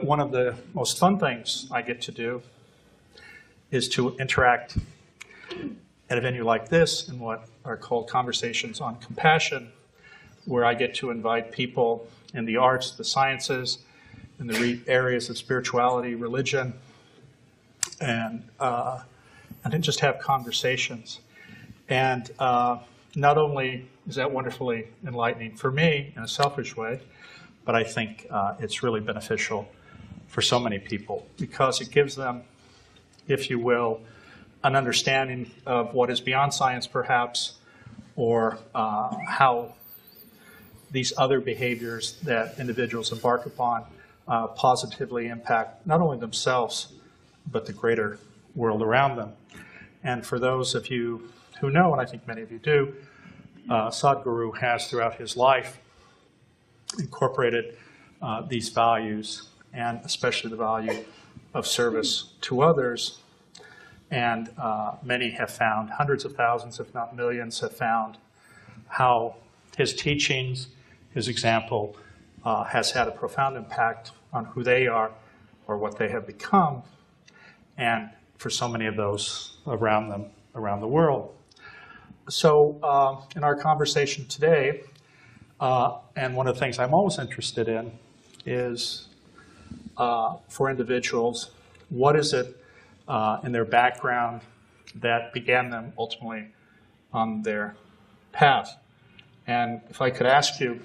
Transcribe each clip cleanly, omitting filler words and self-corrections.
one of the most fun things I get to do is to interact at a venue like this in what are called conversations on compassion, where I get to invite people in the arts, the sciences, in the areas of spirituality, religion, and then just have conversations. And not only is that wonderfully enlightening for me in a selfish way, but I think it's really beneficial for so many people because it gives them, if you will, an understanding of what is beyond science perhaps, or how these other behaviors that individuals embark upon positively impact not only themselves, but the greater world around them. And for those of you who know, and I think many of you do, Sadhguru has throughout his life incorporated these values, and especially the value of service to others. And many have found, hundreds of thousands, if not millions, have found how his teachings, his example, has had a profound impact on who they are or what they have become, and for so many of those around them, around the world. So in our conversation today, and one of the things I'm always interested in is for individuals, what is it in their background that began them ultimately on their path? And if I could ask you,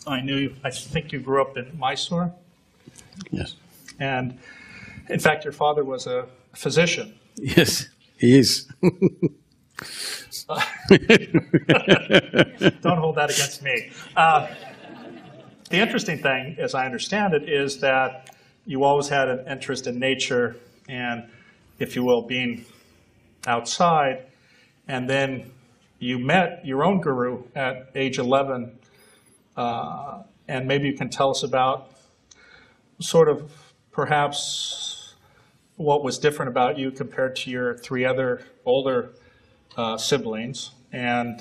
I think you grew up in Mysore? Yes. And in fact, your father was a physician. Yes, he is. Don't hold that against me. The interesting thing, as I understand it, is that you always had an interest in nature and, if you will, being outside, and then you met your own guru at age 11, and maybe you can tell us about sort of perhaps what was different about you compared to your three other older siblings, and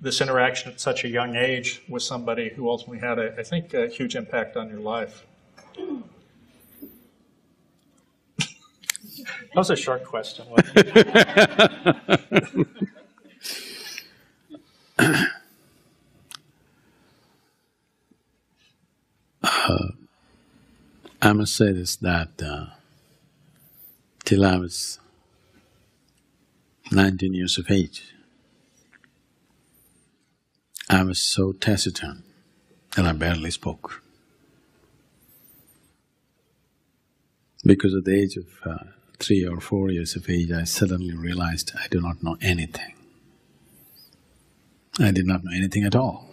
this interaction at such a young age with somebody who ultimately had, I think, a huge impact on your life. That was a short question, wasn't it? I must say this, that till I was 19 years of age, I was so taciturn that I barely spoke. Because at the age of 3 or 4 years of age, I suddenly realized I do not know anything. I did not know anything at all.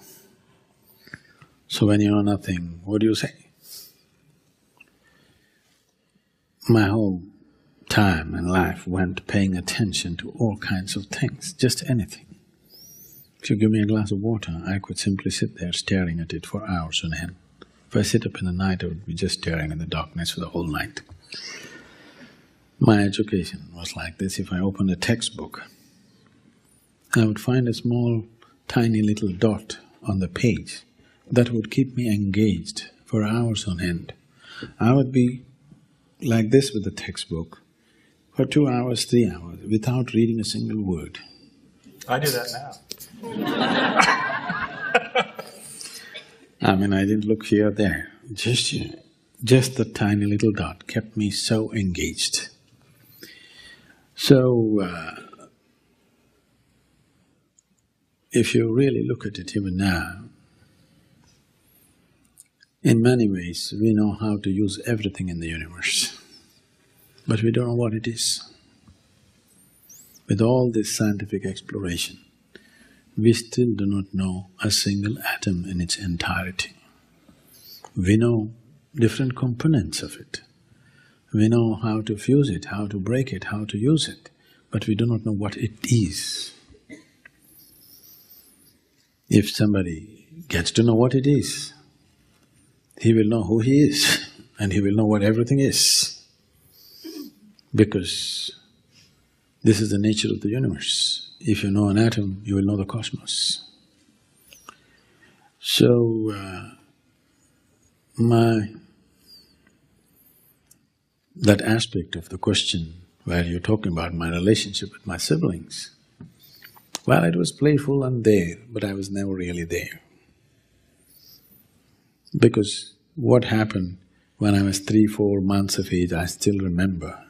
So when you know nothing, what do you say? My whole time and life went paying attention to all kinds of things, just anything. If you give me a glass of water, I could simply sit there staring at it for hours on end. If I sit up in the night, I would be just staring at the darkness for the whole night. My education was like this. If I opened a textbook, I would find a small, tiny little dot on the page that would keep me engaged for hours on end. I would be like this with the textbook for 2 hours, 3 hours, without reading a single word. I do that now. I mean, I didn't look here or there, just the tiny little dot kept me so engaged. So, if you really look at it even now, in many ways we know how to use everything in the universe, but we don't know what it is. With all this scientific exploration, we still do not know a single atom in its entirety. We know different components of it. We know how to fuse it, how to break it, how to use it, but we do not know what it is. If somebody gets to know what it is, he will know who he is and he will know what everything is, because this is the nature of the universe. If you know an atom, you will know the cosmos. So, that aspect of the question where you're talking about my relationship with my siblings, well, it was playful and there, but I was never really there. Because what happened when I was 3-4 months of age, I still remember.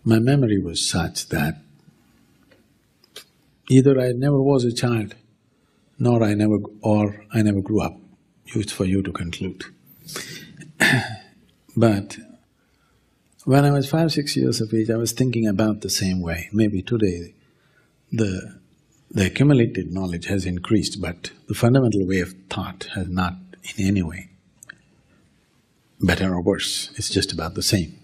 My memory was such that either I never was a child, or I never grew up. It's for you to conclude. But when I was 5-6 years of age, I was thinking about the same way. Maybe today the accumulated knowledge has increased, but the fundamental way of thought has not in any way better or worse, it's just about the same.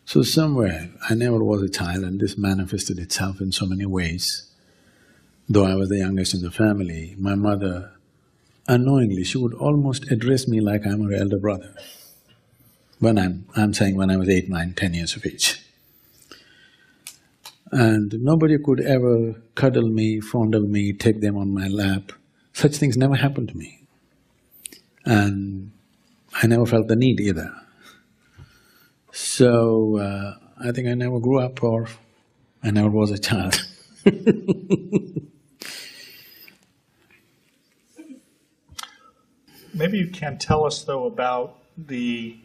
So somewhere, I never was a child and this manifested itself in so many ways. Though I was the youngest in the family, my mother, unknowingly, she would almost address me like I'm her elder brother. When I'm saying when I was 8, 9, 10 years of age. And nobody could ever cuddle me, fondle me, take them on my lap. Such things never happened to me. And I never felt the need either. So, I think I never grew up or I never was a child. Maybe you can tell us though about the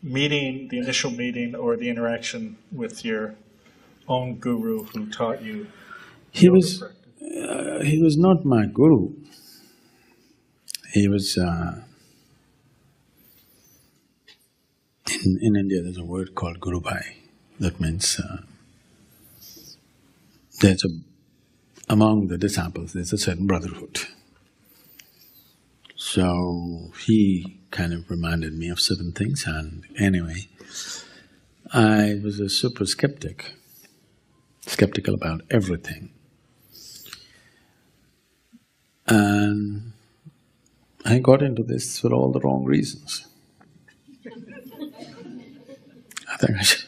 meeting, the initial meeting or the interaction with your own guru who taught you He yoga was practice. not my guru. He was… in India there's a word called Guru Bhai. That means among the disciples there's a certain brotherhood. So he kind of reminded me of certain things, and anyway, I was a super skeptical about everything. And I got into this for all the wrong reasons. I think I should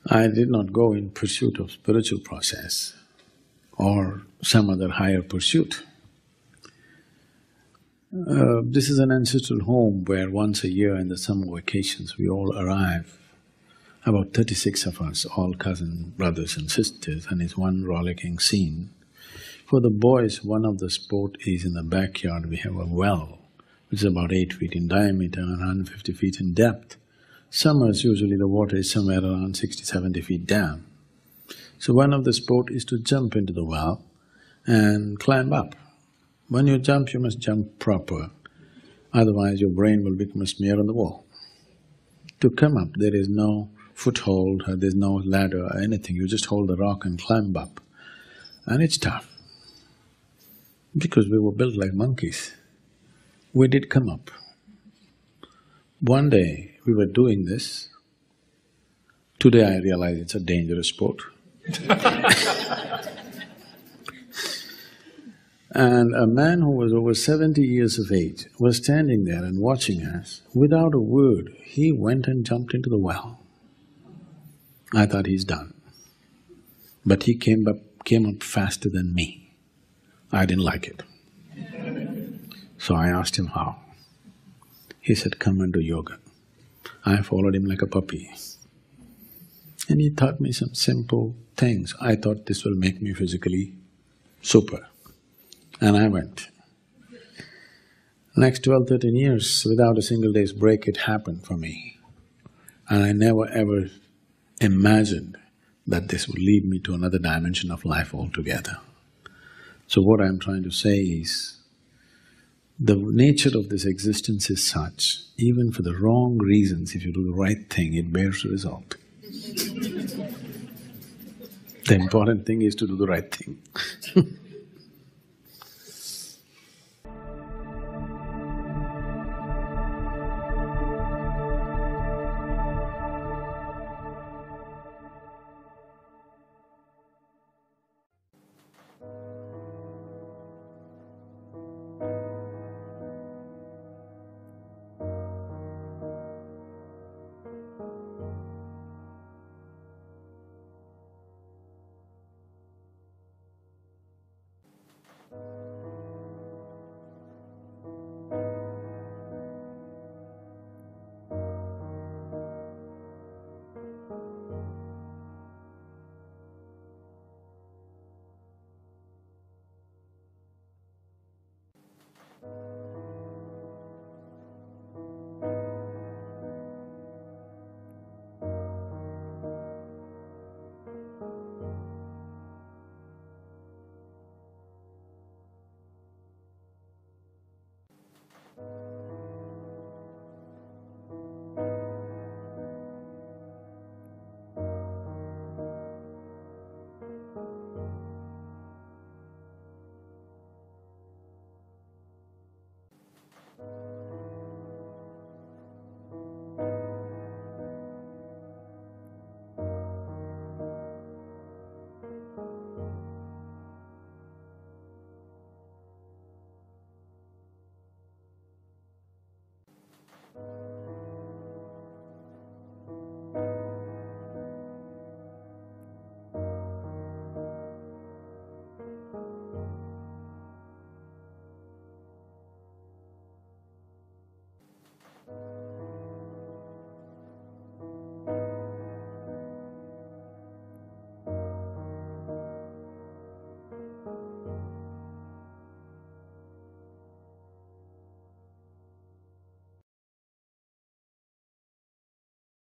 I did not go in pursuit of spiritual process or some other higher pursuit. This is an ancestral home where once a year in the summer vacations we all arrive, about 36 of us, all cousin brothers and sisters, and it's one rollicking scene. For the boys, one of the sport is in the backyard, we have a well, which is about 8 feet in diameter and 150 feet in depth. Summers, usually the water is somewhere around 60-70 feet down. So one of the sport is to jump into the well and climb up. When you jump, you must jump proper, otherwise your brain will become a smear on the wall. To come up, there is no foothold, there's no ladder or anything, you just hold the rock and climb up. And it's tough, because we were built like monkeys. We did come up. One day we were doing this. Today I realize it's a dangerous sport. And a man who was over 70 years of age was standing there and watching us. Without a word, he went and jumped into the well. I thought he's done. But he came up faster than me. I didn't like it. So I asked him how. He said, "Come and do yoga." I followed him like a puppy. And he taught me some simple things. I thought this will make me physically super. And I went. Next 12-13 years, without a single day's break, it happened for me. And I never ever imagined that this would lead me to another dimension of life altogether. So what I'm trying to say is, the nature of this existence is such, even for the wrong reasons, if you do the right thing, it bears a result. The important thing is to do the right thing.